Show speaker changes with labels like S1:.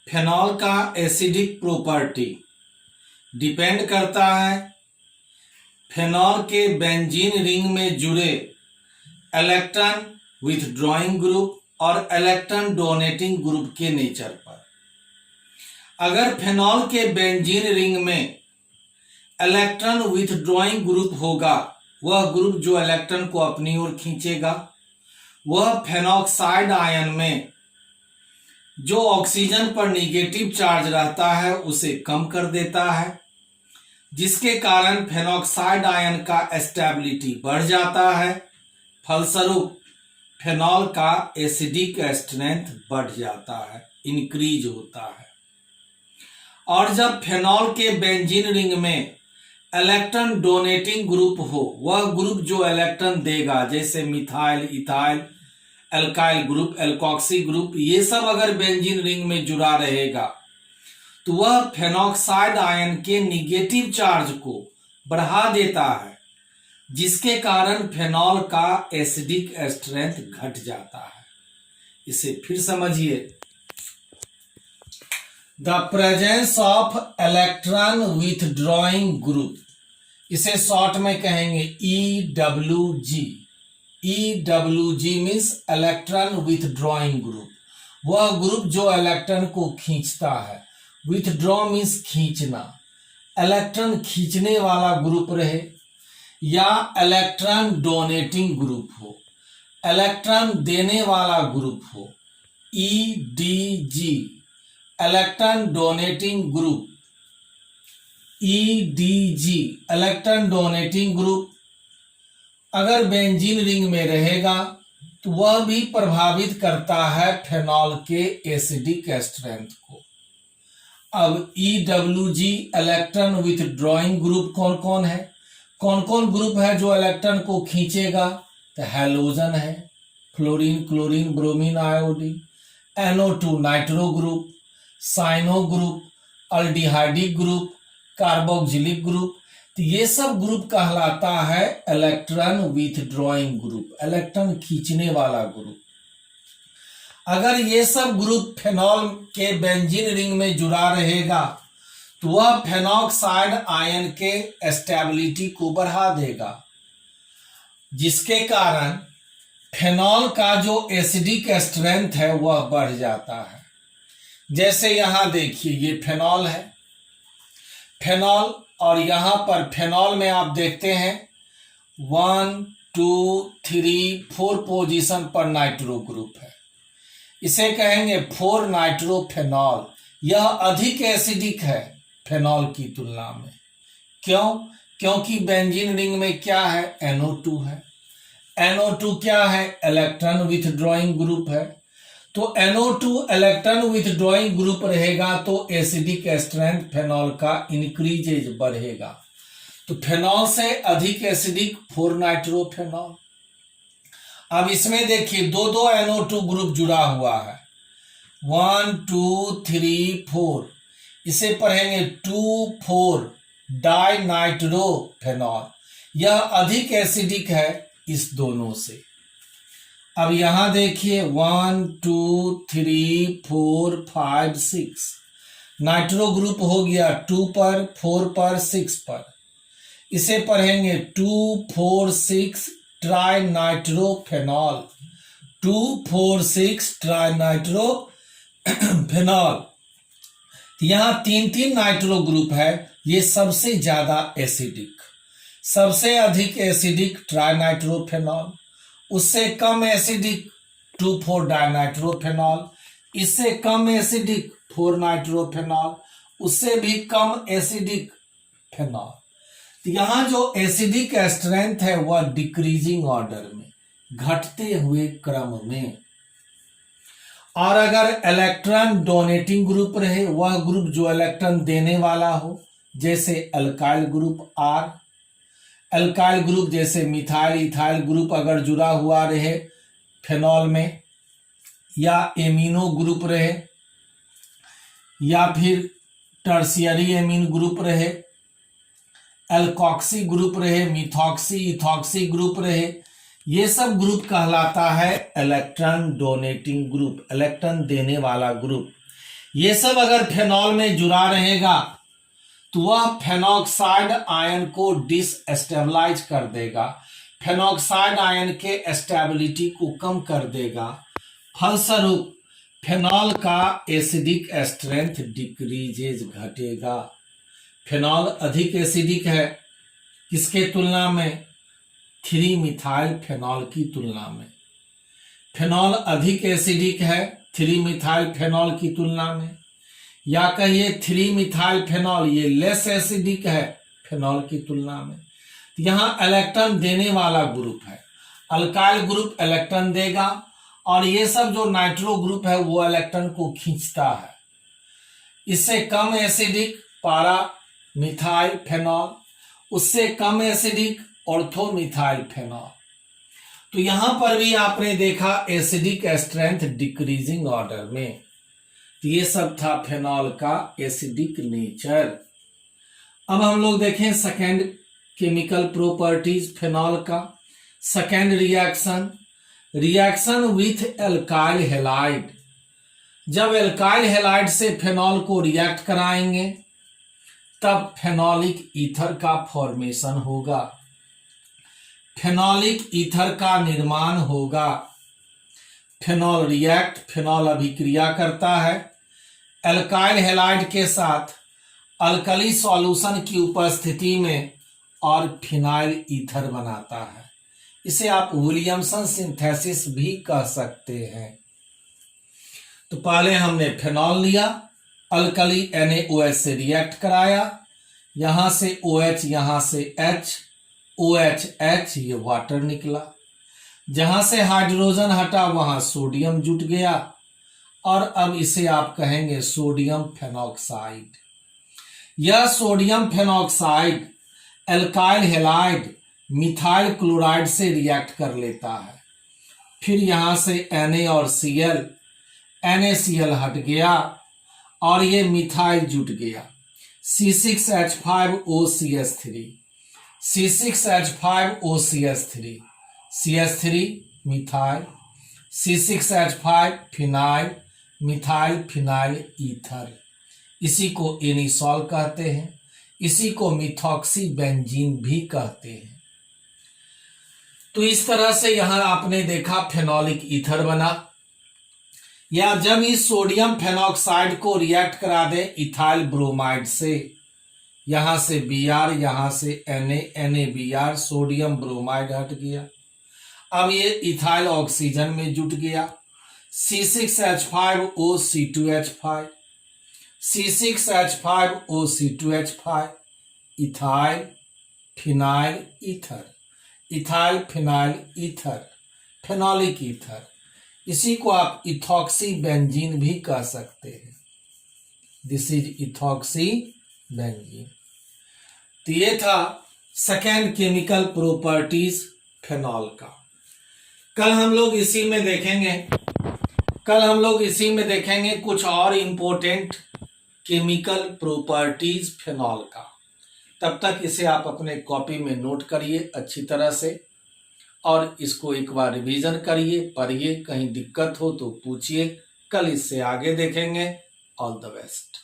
S1: Phenol का acidic property depend करता है फेनॉल के बेंजीन रिंग में जुड़े इलेक्ट्रॉन विथड्रॉइंग ग्रुप और इलेक्ट्रॉन डोनेटिंग ग्रुप के नेचर पर। अगर फेनॉल के बेंजीन रिंग में इलेक्ट्रॉन विथड्रॉइंग ग्रुप होगा, वह ग्रुप जो इलेक्ट्रॉन को अपनी ओर खींचेगा, वह फेनॉक्साइड आयन में जो ऑक्सीजन पर निगेटिव चार्ज रहता है उसे कम कर देता है, जिसके कारण फेनॉक्साइड आयन का स्टेबिलिटी बढ़ जाता है। फलस्वरूप फेनॉल का एसिडिक स्ट्रेंथ बढ़ जाता है, इंक्रीज होता है। और जब फेनॉल के बेंजीन रिंग में इलेक्ट्रॉन डोनेटिंग ग्रुप हो, वह ग्रुप जो इलेक्ट्रॉन देगा, जैसे methyl, ethyl, alkyl group, alkoxy group, ये सब अगर बेंजीन रिंग में जुड़ा रहेगा तो वह फेनॉक्साइड आयन के निगेटिव चार्ज को बढ़ा देता है, जिसके कारण फेनॉल का एसिडिक स्ट्रेंथ घट जाता है। इसे फिर समझिए। The presence of electron withdrawing group, इसे शॉर्ट में कहेंगे EWG। EWG means electron withdrawing group, वह ग्रुप जो इलेक्ट्रॉन को खींचता है। विथड्रॉ मीन्स खींचना, इलेक्ट्रॉन खींचने वाला ग्रुप रहे या इलेक्ट्रॉन डोनेटिंग ग्रुप हो, इलेक्ट्रॉन देने वाला ग्रुप हो। EDG electron donating group, EDG electron donating group अगर बेंजीन रिंग में रहेगा तो वह भी प्रभावित करता है फेनॉल के एसिडिक स्ट्रेंथ को। अब EWG इलेक्ट्रॉन विथड्रॉइंग ग्रुप कौन कौन है? कौन कौन ग्रुप है जो इलेक्ट्रॉन को खींचेगा? तो हैलोजन है, fluorine, chlorine, bromine, iodine. NO2 nitro group, cyano group, aldehydic group, carboxylic group. तो ये सब ग्रुप कहलाता है इलेक्ट्रॉन विथड्रॉइंग ग्रुप, इलेक्ट्रॉन खींचने वाला ग्रुप। अगर ये सब ग्रुप फेनॉल के बेंजीन रिंग में जुड़ा रहेगा तो वह फेनॉक्साइड आयन के स्टेबिलिटी को बढ़ा देगा, जिसके कारण फेनॉल का जो एसिडिक स्ट्रेंथ है वह बढ़ जाता है। जैसे यहां देखिए, ये फेनॉल है, फेनॉल, और यहां पर फेनॉल में आप देखते हैं 1 2 3 4 पोजीशन पर नाइट्रो ग्रुप है। इसे कहेंगे 4 नाइट्रोफेनॉल। यह अधिक एसिडिक है फेनॉल की तुलना में। क्यों? क्योंकि बेंजीन रिंग में क्या है? NO2 है। NO2 क्या है? इलेक्ट्रॉन विथड्रॉइंग ग्रुप है। तो NO2 इलेक्ट्रॉन विथड्रॉइंग ग्रुप रहेगा तो एसिडिक स्ट्रेंथ फेनॉल का इंक्रीजेज बढ़ेगा। तो फेनॉल से अधिक एसिडिक 4 नाइट्रोफेनॉल। अब इसमें देखिए दो NO2 ग्रुप जुड़ा हुआ है, 1 2 3 4। इसे पढ़ेंगे 2,4 डाई नाइट्रोफेनॉल। यह अधिक एसिडिक है इस दोनों से। अब यहां देखिए 1 2 3 4 5 6 नाइट्रो ग्रुप हो गया 2 पर, 4 पर, 6 पर। इसे पढ़ेंगे 2 4 6 ट्राई नाइट्रोफेनॉल, 2 4 6 ट्राई नाइट्रोफेनॉल। यहाँ 3 नाइट्रो ग्रुप है। ये सबसे ज्यादा एसिडिक, सबसे अधिक एसिडिक ट्राई नाइट्रोफेनॉल, उससे कम एसिडिक 2 4 डाइनाइट्रोफेनॉल, इससे कम एसिडिक 4 नाइट्रोफेनॉल, उससे भी कम एसिडिक फेनॉल। तो यहाँ जो एसिडिक स्ट्रेंथ है वह डिक्रीजिंग ऑर्डर में, घटते हुए क्रम में। और अगर इलेक्ट्रॉन डोनेटिंग ग्रुप रहे, वह ग्रुप जो इलेक्ट्रॉन देने वाला हो, जैसे alkyl group R, alkyl group जैसे मिथाइल, इथाइल ग्रुप अगर जुड़ा हुआ रहे फेनॉल में, या एमिनो ग्रुप रहे, या फिर टर्शियरी एमीन ग्रुप रहे, एल्कोक्सी ग्रुप रहे, मिथॉक्सी, इथॉक्सी ग्रुप रहे, ये सब ग्रुप कहलाता है इलेक्ट्रॉन डोनेटिंग ग्रुप, इलेक्ट्रॉन देने वाला ग्रुप। ये सब अगर फेनॉल में जुड़ा रहेगा तो वह फेनॉक्साइड आयन को डिसस्टेबलाइज कर देगा, फेनॉक्साइड आयन के स्टेबिलिटी को कम कर देगा। फलस्वरूप फेनॉल का एसिडिक स्ट्रेंथ डिक्रीजेज, घटेगा। फेनॉल अधिक एसिडिक है किसके तुलना में? 3 मिथाइल फेनॉल की तुलना में। फेनॉल अधिक एसिडिक है 3 मिथाइल फेनॉल की तुलना में, या कहिए 3 मिथाइल फेनॉल ये लेस एसिडिक है फेनॉल की तुलना में। तो यहाँ इलेक्ट्रॉन देने वाला ग्रुप है, अल्काइल ग्रुप इलेक्ट्रॉन देगा और ये सब जो नाइट्रो ग्रुप है वो इलेक्ट्रॉन को खींचता है। इससे कम एसिडिक पारा मिथाइल फेनॉल, उससे कम एसिडिक ऑर्थोमिथाइल फेनॉल। तो यहां पर भी आपने देखा एसिडिक स्ट्रेंथ डिक्रीजिंग ऑर्डर में। तो ये सब था फेनॉल का एसिडिक नेचर। अब हम लोग देखें सेकेंड केमिकल प्रॉपर्टीज फेनॉल का। Second reaction, reaction with alkyl halide. जब एल्काइल हैलाइड से फेनॉल को रिएक्ट कराएंगे तब फेनोलिक ईथर का फॉर्मेशन होगा, फेनोलिक ईथर का निर्माण होगा। फेनॉल रिएक्ट, फेनॉल अभिक्रिया करता है एल्काइल हैलाइड के साथ अल्कली सॉल्यूशन की उपस्थिति में और फिनाइल ईथर बनाता है। इसे आप विलियमसन सिंथेसिस भी कह सकते हैं। तो पहले हमने फेनॉल लिया, अल्कली NaOH से रिएक्ट कराया, यहां से OH, यहां से H, OH H, ये वाटर निकला। जहां से हाइड्रोजन हटा वहां सोडियम जुट गया और अब इसे आप कहेंगे सोडियम फेनॉक्साइड। यह sodium phenoxide alkyl halide methyl chloride से रिएक्ट कर लेता है। फिर यहां से Na और Cl, NaCl हट गया और ये मिथाइल जुट गया, C6H5OCS3, C6H5OCS3, CH3 methyl, C6H5 phenyl, methyl phenyl ether. इसी को एनिसॉल कहते हैं, इसी को मिथॉक्सी बेंजीन भी कहते हैं। तो इस तरह से यहां आपने देखा फेनोलिक ईथर बना। या जब इस सोडियम फेनॉक्साइड को रिएक्ट करा दे इथाइल ब्रोमाइड से, यहां से Br, यहां से NaBr, सोडियम ब्रोमाइड हट गया। अब ये इथाइल ऑक्सीजन में जुट गया, C6H5OC2H5, C6H5OC2H5, ethyl phenyl ether, ethyl phenyl ether, phenolic ether. इसी को आप इथॉक्सी बेंजीन भी कह सकते हैं। This is ethoxy benzene. तो ये था सेकेंड केमिकल प्रॉपर्टीज फेनॉल का। कल हम लोग इसी में देखेंगे कुछ और इंपॉर्टेंट केमिकल प्रॉपर्टीज फेनॉल का। तब तक इसे आप अपने कॉपी में नोट करिए अच्छी तरह से और इसको एक बार रिवीजन करिए, पढ़िए, कहीं दिक्कत हो तो पूछिए। कल इससे आगे देखेंगे। All the best.